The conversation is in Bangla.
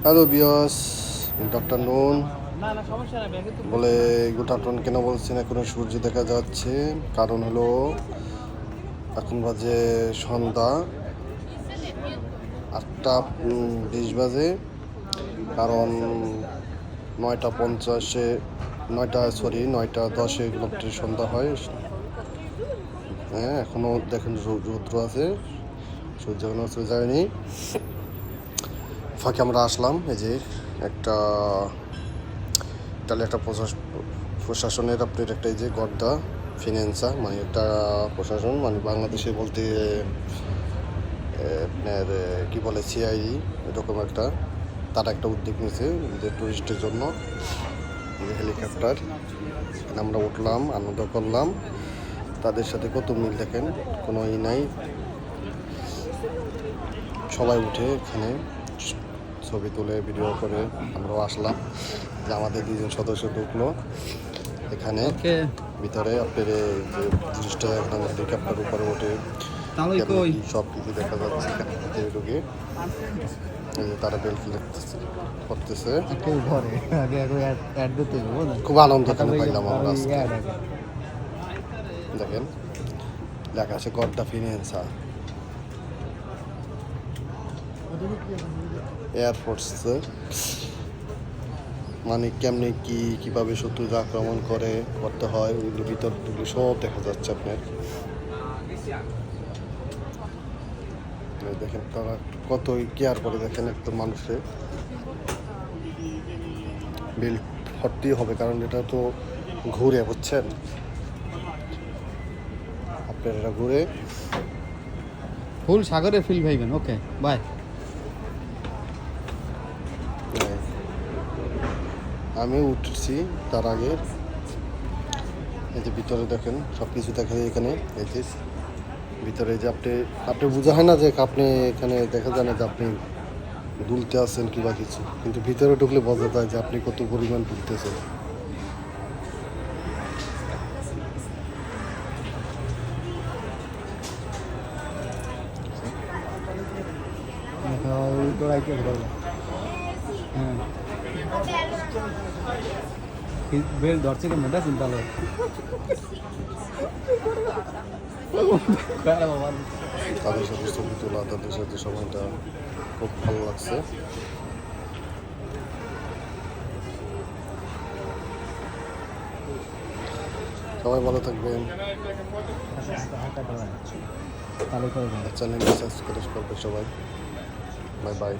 হ্যালো বিয়স, গুড আফটারনুন। বলে গুড আফটারনুন কেন বলছি না, কোনো সূর্য দেখা যাচ্ছে। কারণ হলো এখন বাজে সন্ধ্যা 8:20 বাজে। কারণ 9:50 9:10 ঘন্টা সন্ধ্যা হয়। হ্যাঁ, এখনও দেখেন রৌদ্র আছে, সূর্য এখনো অস্ত যায়নি। ফাঁকে আমরা আসলাম, এই যে একটা ইতালি একটা প্রশাসনের আপনার একটা এই যে গর্দা ফিনান্সা, মানে একটা প্রশাসন, মানে বাংলাদেশে বলতে আপনার কী বলে সিআইডি, এরকম একটা তারা একটা উদ্যোগ নিয়েছে যে টুরিস্টের জন্য যে হেলিকপ্টার। আমরা উঠলাম, আনন্দ করলাম। তাদের সাথে কত মিল দেখেন, কোনো নাই। সবাই উঠে এখানে ছবি তুলে ভিডিও করে আমরাও আসলাম। যে আমাদের 2জন সদস্য ঢুকলো এখানে ভিতরে। আপনার যে জিনিসটা এখানে হেলিকপ্টার উপরে ওঠে সব কিছু দেখা যাচ্ছে এখানে ঢুকে। তারা বেল করতেছে, খুব আনন্দ এখানে পাইলাম আমরা। দেখেন লেখা আছে গড্ডা ফিনান্সা এয়ারফোর্সে, মানে কেমনি কিভাবে শত্রুরা আক্রমণ করতে হয় ওইগুলো ভিতর সব দেখা যাচ্ছে আপনার। দেখেন তারা কত কেয়ার করে, দেখেন একদম মানুষের বিল ভর্তি হবে, কারণ এটা তো ঘুরে, বুঝছেন আপনার, এটা ঘুরে ফুল সাগরে ফিল ভাইবেন। Okay bye. আমি উঠছি তার আগে। এই যে ভিতরে দেখেন সব কিছু দেখা যায় এখানে। এই যে ভিতরে যে আপনি বোঝা হয় না যে আপনি এখানে দেখা যায় না যে আপনি দুলতে আছেন কিংবা কিছু, কিন্তু ভিতরে ঢুকলে বোঝা যায় যে আপনি কত পরিমাণ দুলতেছেন। বেল ধরছে কেন এটা চিন্তা হলো। তাদের সাথে ছবি তোলা, তাদের সাথে সময়টা খুব ভালো লাগছে। সবাই ভালো থাকবেন, চ্যানেলটি সাবস্ক্রাইব করবে সবাই। Bye bye.